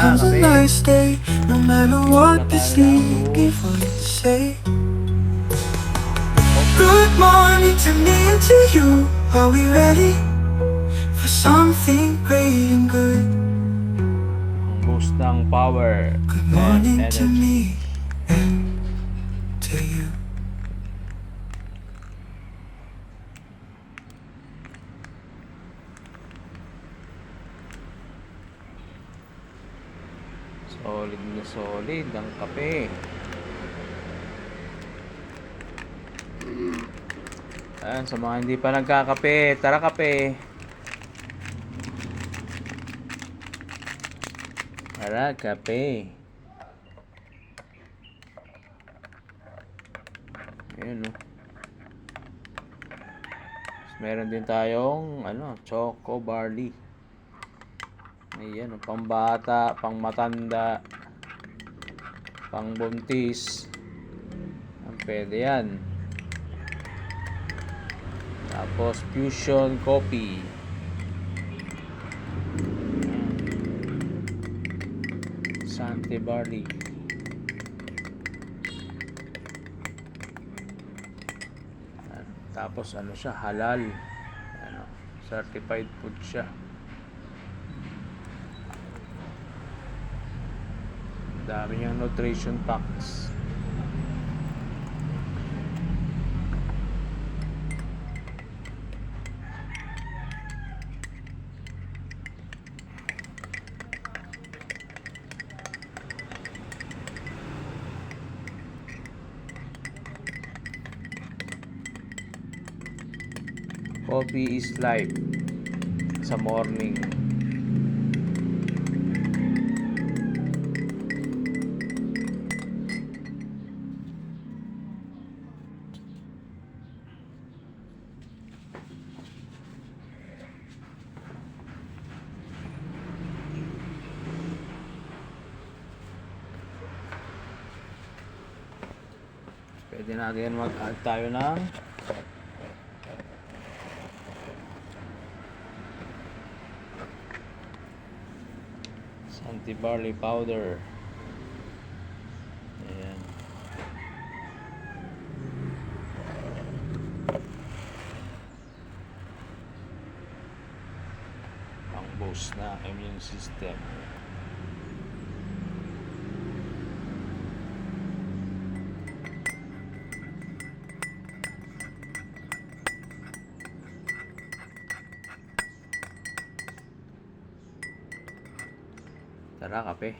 have a nice day, no matter what the sneaky ones say. Good morning to me and to you. Are we ready for something great and good? Boost ng power Good and morning to energy. me and to you. Solid na solid ang kape. Ayan, sa mga hindi pa nagkakape, tara kape. Tara kape. Ayan o. Meron din tayong choco barley. Ayan, pambata, pang matanda, pang buntis. Pwede yan. Tapos fusion coffee. Sante barley. Tapos siya, halal. Certified food siya. Dami niyang nutrition packs. Coffee is life sa morning. Pwede natin mag-add tayo ng Sante barley powder. Ayan. Pang boost na immune system. Tara kape.